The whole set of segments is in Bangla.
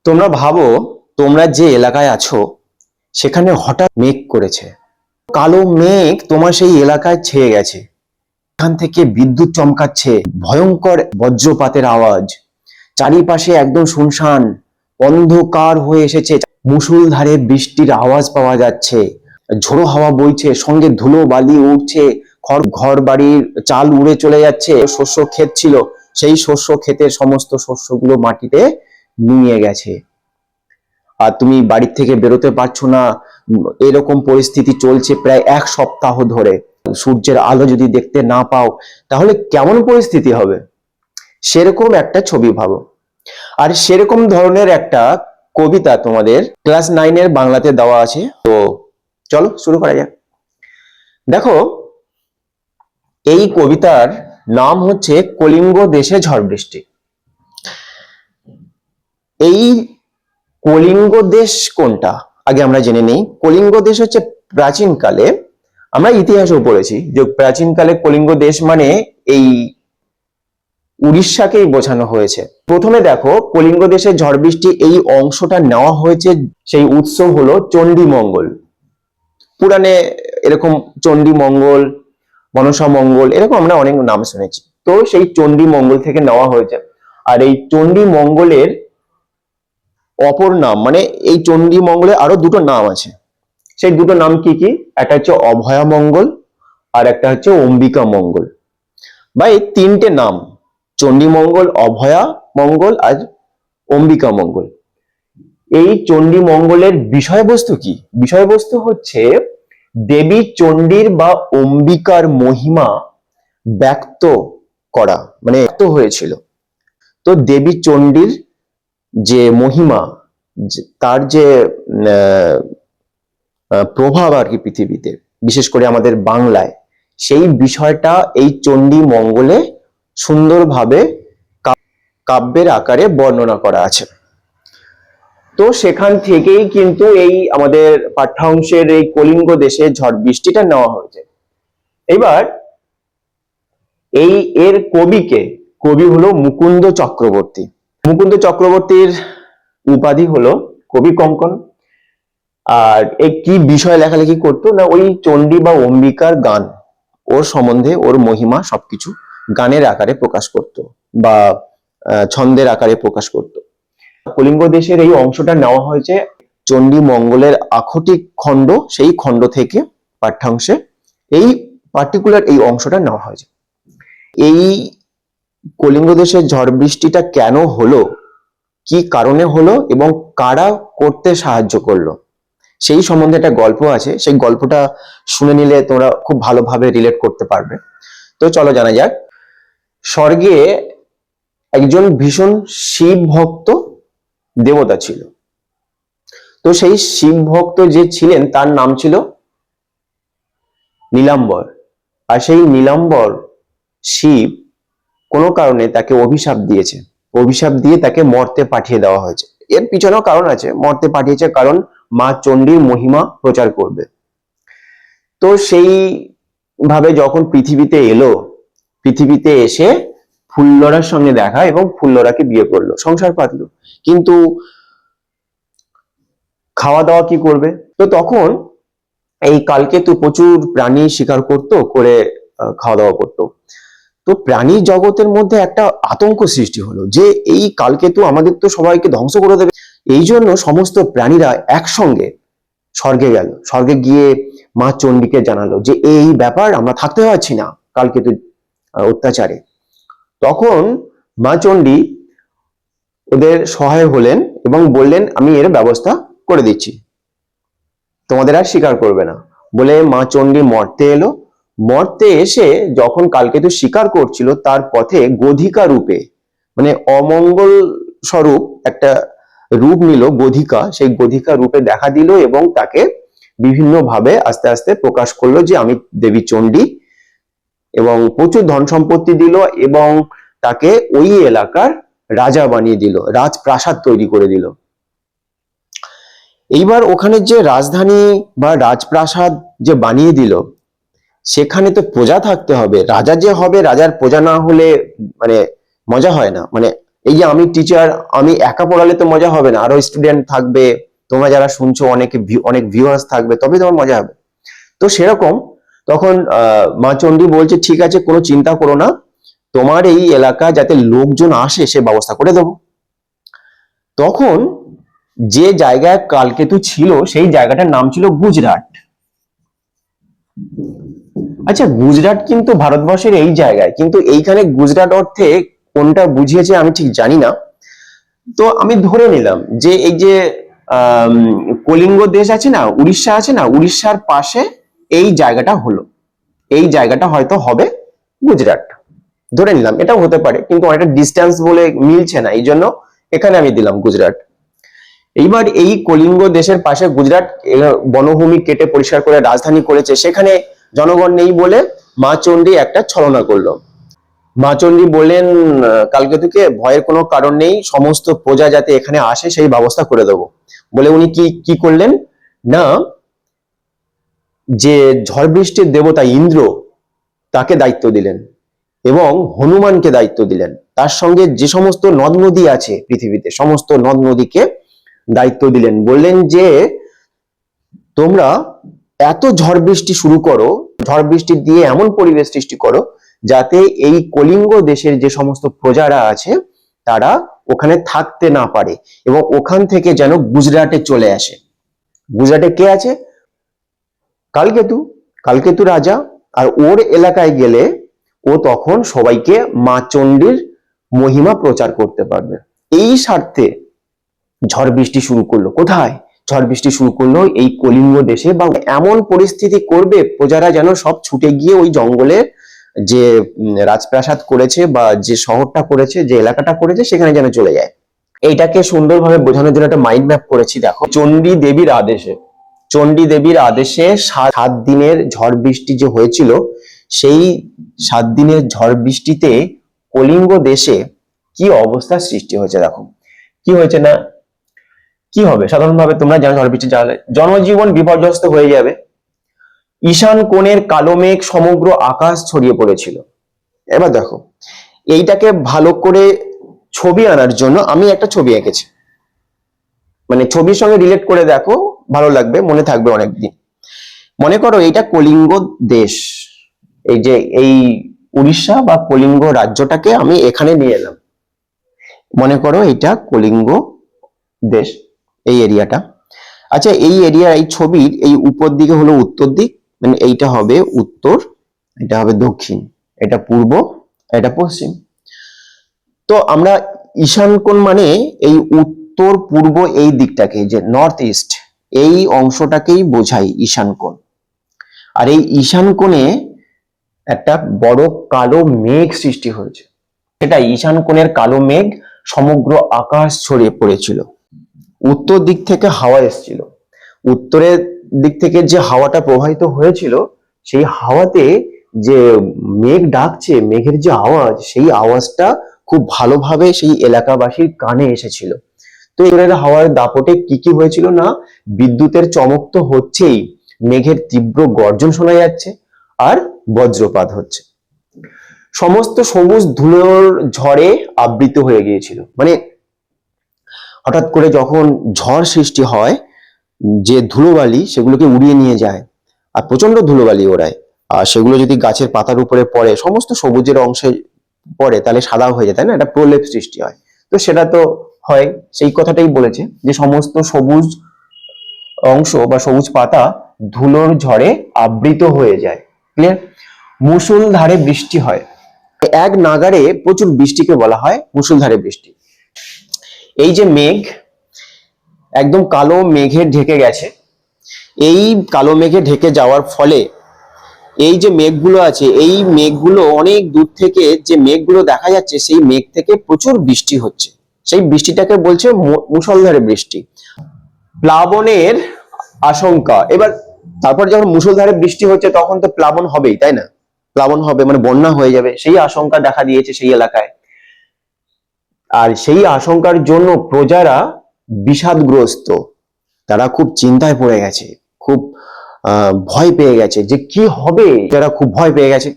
তোমরা ভাবো, তোমরা যে এলাকায় আছো সেখানে হঠাৎ মেঘ করেছে। কালো মেঘ তোমার সেই এলাকায় ছেয়ে গেছে। এখান থেকে বিদ্যুৎ চমকাচ্ছে, ভয়ঙ্কর বজ্রপাতের আওয়াজ। চারিপাশে একদম শুনশান, অন্ধকার হয়ে এসেছে। মুষলধারে বৃষ্টির আওয়াজ পাওয়া যাচ্ছে, ঝোড়ো হাওয়া বইছে, সঙ্গে ধুলো বালি উঠছে, ঘর বাড়ির চাল উড়ে চলে যাচ্ছে। শস্য ক্ষেত ছিল, সেই শস্য ক্ষেতের সমস্ত শস্যগুলো মাটিতে নুয়ে গেছে। আর তুমি বাড়ি থেকে বেরোতে পারছো না। এরকম পরিস্থিতি চলছে প্রায় 1 সপ্তাহ ধরে। সূর্যের আলো যদি দেখতে না পাও তাহলে কেমন পরিস্থিতি হবে, সেরকম একটা ছবি ভাবো। আর সেরকম ধরনের একটা কবিতা তোমাদের ক্লাস 9-এর বাংলাতে দেওয়া আছে। তো চলো শুরু করা যাক। দেখো, এই কবিতার নাম হচ্ছে কলিঙ্গ দেশে ঝড় বৃষ্টি। এই কলিঙ্গ দেশ কোনটা আগে আমরা জেনে নেই। কলিঙ্গ দেশ হচ্ছে প্রাচীনকালে, আমরা ইতিহাসেও পড়েছি যে প্রাচীনকালে কলিঙ্গ দেশ মানে এই উড়িষ্যাকেই বোঝানো হয়েছে। প্রথমে দেখো, কলিঙ্গ দেশের ঝড় বৃষ্টি এই অংশটা নেওয়া হয়েছে, সেই উৎসব হলো চণ্ডী মঙ্গল। পুরাণে এরকম চণ্ডী মঙ্গল, মনসা মঙ্গল, এরকম আমরা অনেক নাম শুনেছি। তো সেই চণ্ডী মঙ্গল থেকে নেওয়া হয়েছে। আর এই চণ্ডী মঙ্গলের অপর নাম, মানে এই চণ্ডী মঙ্গলের আরো দুটো নাম আছে। সেই দুটো নাম কি কি? একটা হচ্ছে অভয়া মঙ্গল, আর একটা হচ্ছে অম্বিকা মঙ্গল। বা এই তিনটে নাম, চণ্ডী মঙ্গল, অভয়া মঙ্গল আর অম্বিকা মঙ্গল। এই চণ্ডী মঙ্গলের বিষয়বস্তু কি? বিষয়বস্তু হচ্ছে দেবী চণ্ডীর বা অম্বিকার মহিমা ব্যক্ত করা, মানে ব্যক্ত হয়েছিল। তো দেবী চণ্ডীর যে মহিমা, তার যে প্রভাব আর কি পৃথিবীতে, বিশেষ করে আমাদের বাংলায়, সেই বিষয়টা এই চণ্ডী মঙ্গলে সুন্দরভাবে কাব্যের আকারে বর্ণনা করা আছে। তো সেখান থেকেই কিন্তু এই আমাদের পাঠ্যাংশের এই কলিঙ্গ দেশে ঝড় বৃষ্টিটা নেওয়া হয়েছে। এবার এই এর কবি হলো মুকুন্দ চক্রবর্তী। মুকুন্দ চক্রবর্তীর উপাধি হলো কবি কঙ্কন। আর এই কি বিষয় লেখালেখি করতো না, ওই চণ্ডী বা অম্বিকার গান, ওর সম্বন্ধে, ওর মহিমা সবকিছু গানের আকারে প্রকাশ করত বা ছন্দের আকারে প্রকাশ করত। কলিঙ্গ দেশের এই অংশটা নেওয়া হয়েছে চণ্ডী মঙ্গলের আক্ষরিক খণ্ড, সেই খণ্ড থেকে পাঠ্যাংশে এই পার্টিকুলার এই অংশটা নেওয়া হয়েছে। এই কলিঙ্গ দেশের ঝড় বৃষ্টিটা কেন হলো, কি কারণে হলো এবং কারা করতে সাহায্য করলো, সেই সম্বন্ধে একটা গল্প আছে। সেই গল্পটা শুনে নিলে তোমরা খুব ভালোভাবে রিলেট করতে পারবে। তো চলো জানা যাক। স্বর্গে একজন ভীষণ শিব ভক্ত দেবতা ছিল। তো সেই শিব ভক্ত যে ছিলেন তার নাম ছিল নীলাম্বর। আর সেই নীলাম্বর শিব কোনো কারণে তাকে অভিশাপ দিয়েছে। অভিশাপ দিয়ে তাকে মর্তে পাঠিয়ে দেওয়া হয়েছে। এর পিছনেও কারণ আছে, মর্তে পাঠিয়েছে কারণ মা চণ্ডীর মহিমা প্রচার করবে। তো সেই ভাবে যখন পৃথিবীতে এলো, পৃথিবীতে এসে ফুল্লরার সঙ্গে দেখা এবং ফুল্লরাকে বিয়ে করলো, সংসার পাতলো। কিন্তু খাওয়া দাওয়া কি করবে? তো তখন এই কালকেতু প্রচুর প্রাণী শিকার করতো, করে খাওয়া দাওয়া করতো। তো প্রাণী জগতের মধ্যে একটা আতঙ্ক সৃষ্টি হলো যে এই কালকেতু আমাদের তো সবাইকে ধ্বংস করে দেবে। এই জন্য সমস্ত প্রাণীরা একসঙ্গে স্বর্গে গেল। স্বর্গে গিয়ে মা চণ্ডীকে জানালো যে এই ব্যাপার, আমরা থাকতে পারছি না কালকেতু অত্যাচারে। তখন মা চণ্ডী ওদের সহায় হলেন এবং বললেন, আমি এর ব্যবস্থা করে দিচ্ছি, তোমাদের আর শিকার করবে না। বলে মা চণ্ডী মর্তে এলো। মর্তে এসে যখন কালকেতু শিকার করছিল, তার পথে গোধিকা রূপে, মানে অমঙ্গল স্বরূপ একটা রূপ নিল গোধিকা। সেই গোধিকা রূপে দেখা দিল এবং তাকে বিভিন্ন ভাবে আস্তে আস্তে প্রকাশ করলো যে আমি দেবী চণ্ডী, এবং প্রচুর ধন সম্পত্তি দিল এবং তাকে ওই এলাকার রাজা বানিয়ে দিল, রাজপ্রাসাদ তৈরি করে দিল। এইবার ওখানে যে রাজধানী বা রাজপ্রাসাদ যে বানিয়ে দিল, সেখানে তো প্রজা থাকতে হবে। রাজা যে হবে, রাজার প্রজা না হলে মানে মজা হয় না। মানে এই যে আমি টিচার, আমি একা পড়ালে তো মজা হবে না, আরো স্টুডেন্ট থাকবে, তোমরা যারা শুনছো অনেক ভিউয়ার্স থাকবে, তবে তোমার মজা হবে। তো সেরকম তখন মা চণ্ডী বলছে ঠিক আছে, কোনো চিন্তা করো না, তোমার এই এলাকা যাতে লোকজন আসে সে ব্যবস্থা করে দেবো। তখন যে জায়গায় কালকেতু ছিল সেই জায়গাটার নাম ছিল গুজরাট। আচ্ছা, গুজরাট কিন্তু ভারতবর্ষের এই জায়গায়, কিন্তু এইখানে গুজরাট অর্থে কোনটা বুঝিয়েছে আমি ঠিক জানি না। তো আমি ধরে নিলাম যে এই যে কলিঙ্গ দেশ আছে না, উড়িষ্যা আছে না, উড়িষ্যার পাশে এই জায়গাটা হলো, এই জায়গাটা হয়তো হবে গুজরাট, ধরে নিলাম। এটাও হতে পারে, কিন্তু অনেকটা ডিস্টেন্স বলে মিলছে না, এই জন্য এখানে আমি দিলাম গুজরাট। এইবার এই কলিঙ্গ দেশের পাশে গুজরাট বনভূমি কেটে পরিষ্কার করে রাজধানী করেছে, সেখানে জনগণ নেই বলে মা চণ্ডী একটা ছলনা করলো। মা চণ্ডী বললেন কালকেতুকে ভয়ের কোনো কারণ নেই, সমস্ত প্রজা যাতে এখানে আসে সেই ব্যবস্থা করে দেবো বলে উনি কি করলেন না, যে ঝড় বৃষ্টির দেবতা ইন্দ্র তাকে দায়িত্ব দিলেন এবং হনুমানকে দায়িত্ব দিলেন, তার সঙ্গে যে সমস্ত নদ নদী আছে পৃথিবীতে সমস্ত নদ নদীকে দায়িত্ব দিলেন, বললেন যে তোমরা এত ঝড় বৃষ্টি শুরু করো, ঝড় বৃষ্টি দিয়ে এমন পরিবেশ সৃষ্টি করো যাতে এই কলিঙ্গ দেশের যে সমস্ত প্রজারা আছে তারা ওখানে থাকতে না পারে এবং ওখান থেকে যেন গুজরাটে চলে আসে। গুজরাটে কে আছে? কালকেতু, কালকেতু রাজা। আর ওর এলাকায় গেলে ও তখন সবাইকে মা চণ্ডীর মহিমা প্রচার করতে পারবে। এই স্বার্থে ঝড় বৃষ্টি শুরু করলো। কোথায় ঝড় বৃষ্টি শুরু করলো? এই কলিঙ্গ দেশে। বা এমন পরিস্থিতি করবে প্রজারা যেন সব ছুটে গিয়ে ওই জঙ্গলে যে রাজপ্রাসাদ করেছে বা যে শহরটা করেছে, যে এলাকাটা করেছে, সেখানে যেন চলে যায়। এইটাকে সুন্দরভাবে বোঝানোর জন্য একটা মাইন্ড ম্যাপ করেছি। দেখো, চণ্ডী দেবীর আদেশে, চণ্ডী দেবীর আদেশে 7 দিনের ঝড় বৃষ্টি যে হয়েছিল, সেই 7 দিনের ঝড় বৃষ্টিতে কলিঙ্গ দেশে কি অবস্থা সৃষ্টি হয়েছে। দেখো কি হয়েছে না, কি হবে সাধারণভাবে তোমরা জানো, ঝড় বৃষ্টি জানলে জনজীবন বিপর্যস্ত হয়ে যাবে। ঈশান কোণের কালো মেঘ সমগ্র আকাশ ছড়িয়ে পড়েছিল। এবার দেখো, এইটাকে ভালো করে ছবি আনার জন্য আমি একটা ছবি এঁকেছি, মানে ছবির সঙ্গে রিলেট করে দেখো, ভালো লাগবে, মনে থাকবে অনেকদিন। মনে করো এইটা কলিঙ্গ দেশ, এই যে এই উড়িষ্যা বা কলিঙ্গ রাজ্যটাকে আমি এখানে নিয়ে এলাম। মনে করো এটা কলিঙ্গ দেশ, এই এরিয়াটা। আচ্ছা, এই এরিয়া, এই ছবির এই উপর দিকে হলো উত্তর দিক, মানে এইটা হবে উত্তর, এটা হবে দক্ষিণ, এটা পূর্ব, এটা পশ্চিম। তো আমরা ঈশান কোণ মানে এই উত্তর পূর্ব এই দিকটাকে, যে নর্থ ইস্ট, এই অংশটাকেই বোঝাই ঈশান কোণ। আর এই ঈশান কোণে একটা বড় কালো মেঘ সৃষ্টি হয়েছে। এটা ঈশান কোণের কালো মেঘ সমগ্র আকাশ ছড়িয়ে পড়েছিল। উত্তর দিক থেকে হাওয়া এসেছিল, উত্তরের দিক থেকে যে হাওয়াটা প্রবাহিত হয়েছিল, সেই হাওয়াতে যে মেঘ ডাকছে, মেঘের যে আওয়াজ, সেই আওয়াজটা খুব ভালোভাবে সেই এলাকাবাসীর কানে এসেছিল। তো এবারে হাওয়ার দাপটে কি হয়েছিল না, বিদ্যুতের চমক তো হচ্ছেই, মেঘের তীব্র গর্জন শোনা যাচ্ছে আর বজ্রপাত হচ্ছে। সমস্ত সবুজ ধুলোর ঝড়ে আবৃত হয়ে গিয়েছিল। মানে হঠাৎ করে যখন ঝড় সৃষ্টি হয়, যে ধুলোবালি সেগুলোকে উড়িয়ে নিয়ে যায়, আর প্রচন্ড ধুলোবালি ওড়ায়, আর সেগুলো যদি গাছের পাতার উপরে পড়ে, সমস্ত সবুজের অংশে পড়ে, তাহলে সাদা হয়ে যায়, তাই না? একটা প্রলেপ সৃষ্টি হয়। তো সেটা তো হয়, সেই কথাটাই বলেছে যে সমস্ত সবুজ অংশ বা সবুজ পাতা ধুলোর ঝড়ে আবৃত হয়ে যায়। ক্লিয়ার? মুষলধারে বৃষ্টি হয়, এক নাগাড়ে প্রচুর বৃষ্টিকে বলা হয় মুষলধারে বৃষ্টি। এই যে মেঘ একদম কালো মেঘে ঢেকে গেছে, এই কালো মেঘে ঢেকে যাওয়ার ফলে এই যে মেঘগুলো আছে, এই মেঘগুলো অনেক দূর থেকে যে মেঘগুলো দেখা যাচ্ছে, সেই মেঘ থেকে প্রচুর বৃষ্টি হচ্ছে। সেই বৃষ্টিটাকে বলছে মুষলধারে বৃষ্টি। প্লাবনের আশঙ্কা। এবার তারপর যখন মুষলধারে বৃষ্টি হচ্ছে, তখন তো প্লাবন হবেই, তাই না? প্লাবন হবে মানে বন্যা হয়ে যাবে, সেই আশঙ্কা দেখা দিয়েছে সেই এলাকায়। আর সেই আশঙ্কার জন্য প্রজারা বিষাদগ্রস্ত, তারা খুব চিন্তায় পড়ে গেছে, খুব ভয় পেয়ে গেছে যে কি হবে, যারা খুব ভয় পেয়ে গেছে।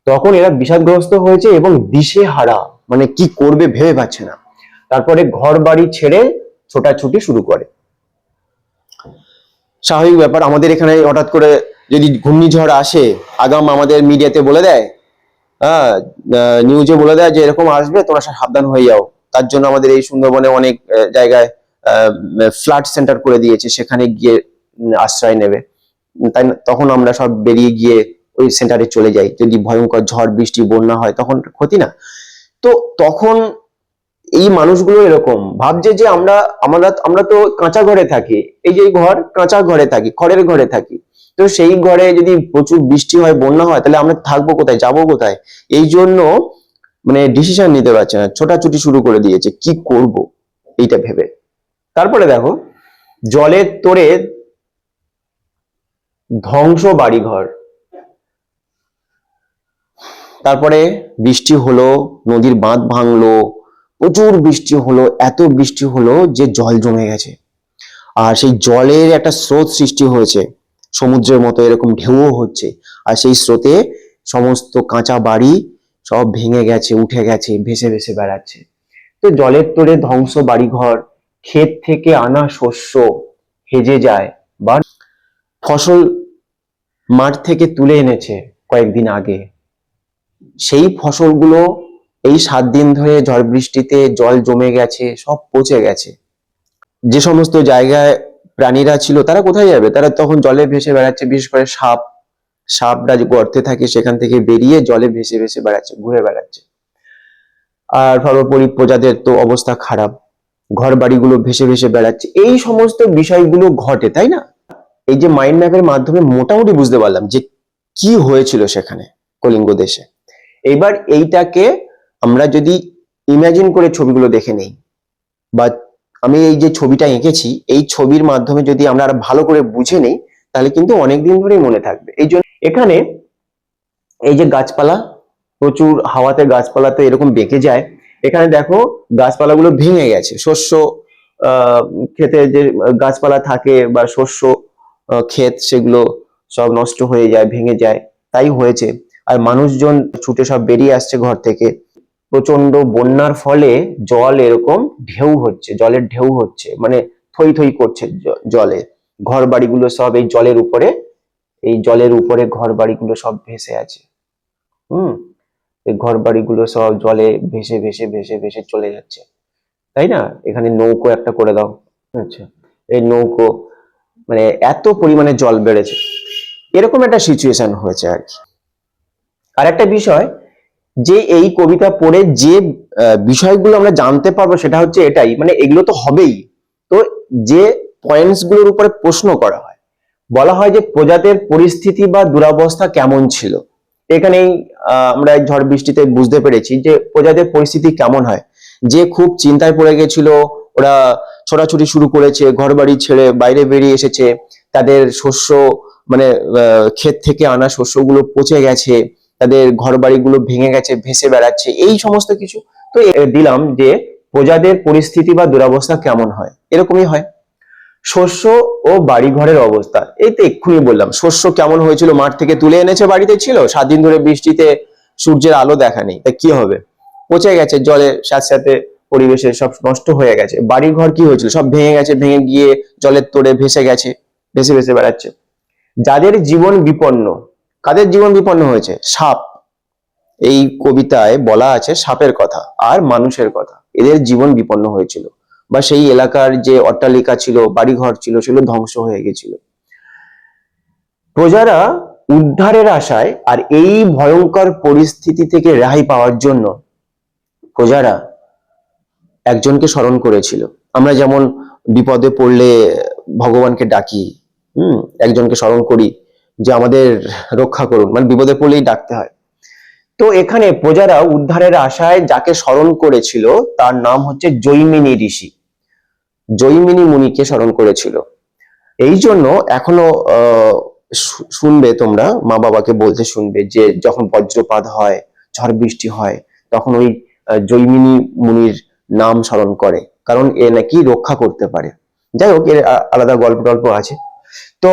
তখন এরা বিষাদগ্রস্ত হয়েছে এবং দিশেহারা, মানে কি করবে ভেবে পাচ্ছে না। তারপরে ঘর বাড়ি ছেড়ে ছোটাছুটি শুরু করে। স্বাভাবিক ব্যাপার, আমাদের এখানে হঠাৎ করে যদি ঘূর্ণিঝড় আসে, আগাম আমাদের মিডিয়াতে বলে দেয়, হ্যাঁ, নিউজে বলে দেয় যে এরকম আসবে, তোমরা সাবধান হয়ে যাও। তার জন্য আমাদের এই সুন্দরবনে অনেক জায়গায় ফ্লাড সেন্টার করে দিয়েছে, সেখানে গিয়ে আশ্রয় নেবে। তাই তখন আমরা সব বেরিয়ে গিয়ে ওই সেন্টারে চলে যাই। যদি ভয়ঙ্কর ঝড় বৃষ্টি বন্যা হয় তখন ক্ষতি না। তো তখন এই মানুষগুলো এরকম ভাবছে যে আমরা আমরা আমরা তো কাঁচা ঘরে থাকি, এই যে ঘর কাঁচা ঘরে থাকি, খড়ের ঘরে থাকি, তো সেই ঘরে যদি প্রচুর বৃষ্টি হয়, বন্যা হয়, তাহলে আমরা থাকবো কোথায়, যাবো কোথায়? এই জন্য মানে ডিসিশন নিতে পারছে না, ছোটাছুটি শুরু করে দিয়েছে, কি করব এইটা ভেবে। তারপরে দেখো, জলের তোড়ে ধ্বংস বাড়িঘর। তারপরে বৃষ্টি হলো, নদীর বাঁধ ভাঙলো, প্রচুর বৃষ্টি হলো, এত বৃষ্টি হলো যে জল জমে গেছে। আর সেই জলের একটা স্রোত সৃষ্টি হয়েছে, সমুদ্রের মতো এরকম ঢেউও হচ্ছে। আর সেই স্রোতে সমস্ত কাঁচা বাড়ি সব ভেঙে গেছে, উঠে গেছে, ভেসে ভেসে বেড়াচ্ছে। তো জলের তোড়ে ধ্বংস বাড়িঘর, ক্ষেত থেকে আনা শস্য হেজে যায়, বা ফসল মাঠ থেকে তুলে এনেছে কয়েকদিন আগে, সেই ফসলগুলো এই 7 দিন ধরে ঝড় বৃষ্টিতে জল জমে গেছে, সব পচে গেছে। যে সমস্ত জায়গায় প্রাণীরা ছিল তারা কোথায় যাবে? তারা তখন জলে ভেসে বেড়াচ্ছে। বিশেষ করে সাপরা যে গর্তে থাকে সেখান থেকে বেরিয়ে জলে ভেসে ভেসে বেড়াচ্ছে, ঘুরে বেড়াচ্ছে। আর সর্বোপরি প্রজাদের তো অবস্থা খারাপ, ঘর বাড়িগুলো ভেসে ভেসে বেড়াচ্ছে। এই সমস্ত বিষয়গুলো ঘটে, তাই না? এই যে মাইন্ড ম্যাপের মাধ্যমে মোটামুটি বুঝতে পারলাম যে কি হয়েছিল সেখানে কলিঙ্গ দেশে। এবার এইটাকে আমরা যদি ইমাজিন করে ছবিগুলো দেখে নেই, বা আমি এই যে ছবিটা এঁকেছি এই ছবির মাধ্যমে যদি আমরা আরো ভালো করে বুঝে নেই, তাহলে কিন্তু অনেকদিন ধরেই মনে থাকবে। এই জন্য এখানে এই যে গাছপালা, প্রচুর হাওয়াতে গাছপালাতে এরকম বেঁকে যায়। এখানে দেখো গাছপালাগুলো ভেঙে গেছে, শস্য ক্ষেতে যে গাছপালা থাকে বা শস্য ক্ষেত, সেগুলো সব নষ্ট হয়ে যায়, ভেঙে যায়, তাই হয়েছে। আর মানুষজন ছুটে সব বেরিয়ে আসছে ঘর থেকে। প্রচন্ড বন্যার ফলে জল এরকম ঢেউ হচ্ছে, জলের ঢেউ হচ্ছে, মানে থই থই করছে জলে। ঘর বাড়িগুলো সব এই জলের উপরে, এই জলের উপরে ঘর বাড়িগুলো সব ভেসে আছে। এই ঘর বাড়িগুলো সব জলে ভেসে ভেসে ভেসে ভেসে চলে যাচ্ছে, তাই না? এখানে নৌকো একটা করে দাও। আচ্ছা, এই নৌকো, মানে এত পরিমাণে জল বেড়েছে, এরকম একটা সিচুয়েশন হয়েছে আর কি। আর একটা বিষয়, যে এই কবিতা পড়ে যে বিষয়গুলো আমরা জানতে পারবো সেটা হচ্ছে এটাই, মানে এগুলো তো হবেই। তো যে পয়েন্টস গুলোর উপরে প্রশ্ন করা হয়, বলা হয় যে প্রজাদের পরিস্থিতি বা দুরবস্থা কেমন ছিল। এখানেই আমরা ঝড় বৃষ্টিতে বুঝতে পেরেছি যে প্রজাদের পরিস্থিতি কেমন হয়। যে খুব চিন্তায় পড়ে গেছিল, ওরা ছোটাছুটি শুরু করেছে, ঘর বাড়ি ছেড়ে বাইরে বেরিয়ে এসেছে, তাদের শস্য মানে ক্ষেত থেকে আনা শস্যগুলো পচে গেছে, তাদের ঘর বাড়িগুলো ভেঙে গেছে, ভেসে বেড়াচ্ছে, এই সমস্ত কিছু। তো দিলাম যে প্রজাদের পরিস্থিতি বা দুরবস্থা কেমন হয়, এরকমই হয়। শস্য ও বাড়ি ঘরের অবস্থা, এই তো এক্ষুনি বললাম, শস্য কেমন হয়েছিল, মাঠ থেকে তুলে এনেছে, বাড়িতে ছিল, 7 দিন ধরে বৃষ্টিতে সূর্যের আলো দেখা নেই, তা কি হবে? পচে গেছে, জলের সাথে সাথে পরিবেশের সব নষ্ট হয়ে গেছে। বাড়ি ঘর কি হয়েছিল, সব ভেঙে গেছে, ভেঙে গিয়ে জলের তোড়ে ভেসে গেছে, ভেসে ভেসে বেড়াচ্ছে। যাদের জীবন বিপন্ন, কাদের জীবন বিপন্ন হয়েছে? সাপ। এই কবিতায় বলা আছে সাপের কথা আর মানুষের কথা, এদের জীবন বিপন্ন হয়েছিল, বা সেই এলাকার যে অট্টালিকা ছিল, বাড়িঘর ছিল, সেগুলো ধ্বংস হয়ে গেছিল। প্রজারা উদ্ধারের আশায় আর এই ভয়ঙ্কর পরিস্থিতি থেকে রেহাই পাওয়ার জন্য প্রজারা একজনকে স্মরণ করেছিল। আমরা যেমন বিপদে পড়লে ভগবানকে ডাকি, একজনকে স্মরণ করি যে আমাদের রক্ষা করুন, মানে বিপদে পড়লেই ডাকতে হয়। তো এখানে প্রজারা উদ্ধারের আশায় যাকে স্মরণ করেছিল তার নাম হচ্ছে জৈমিনী ঋষি, জৈমিনী মুনিকে স্মরণ করেছিল। এই জন্য এখনো শুনবে তোমরা, মা বাবাকে বলতে শুনবে যে যখন বজ্রপাত হয়, ঝড় বৃষ্টি হয়, তখন ওই জৈমিনী মুনির নাম স্মরণ করে, কারণ এ নাকি রক্ষা করতে পারে। যাই হোক, এর আলাদা গল্প টল্প আছে। তো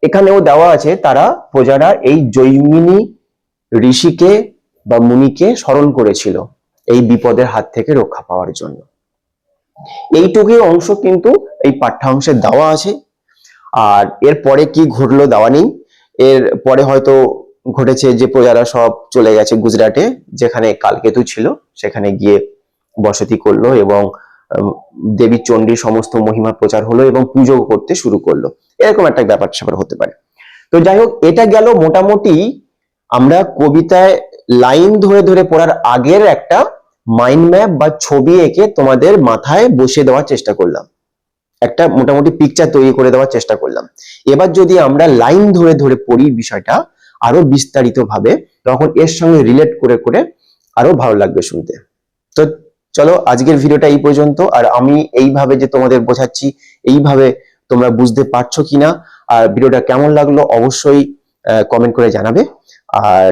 এখানেও দেওয়া আছে তারা, প্রজারা এই জৈমিনী ঋষিকে বা মুনিকে স্মরণ করেছিল এই বিপদের হাত থেকে রক্ষা পাওয়ার জন্য। এইটুকুই অংশ কিন্তু এই পাঠ্যাংশে দেওয়া আছে। আর এরপরে কি ঘটলো দেওয়া নেই। এর পরে হয়তো ঘটেছে যে প্রজারা সব চলে গেছে গুজরাটে, যেখানে কালকেতু ছিল, সেখানে গিয়ে বসতি করলো এবং দেবী চণ্ডীর সমস্ত মহিমা প্রচার হলো এবং পুজো করতে শুরু করলো। এরকম একটা ব্যাপার স্যাপার হতে পারে। তো যাই হোক, এটা গেল মোটামুটি আমরা কবিতায় লাইন ধরে ধরে পড়ার আগের একটা মাইন্ড ম্যাপ বা ছবি এঁকে তোমাদের মাথায় বসিয়ে দেওয়ার চেষ্টা করলাম, একটা মোটামুটি পিকচার তৈরি করে দেওয়ার চেষ্টা করলাম। এবার যদি আমরা লাইন ধরে ধরে পড়ি বিষয়টা আরো বিস্তারিত ভাবে, তখন এর সঙ্গে রিলেট করে করে আরো ভালো লাগবে শুনতে। তো চলো, আজকের ভিডিওটা এই পর্যন্ত। আর আমি এইভাবে যে তোমাদের বোঝাচ্ছি, এইভাবে তোমরা বুঝতে পারছো কিনা, আর ভিডিওটা কেমন লাগলো অবশ্যই কমেন্ট করে জানাবে। আর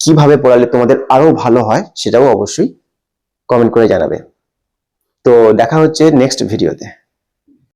কিভাবে পড়ালে তোমাদের আরো ভালো হয় সেটাও অবশ্যই কমেন্ট করে জানাবে। তো দেখা হচ্ছে নেক্সট ভিডিওতে।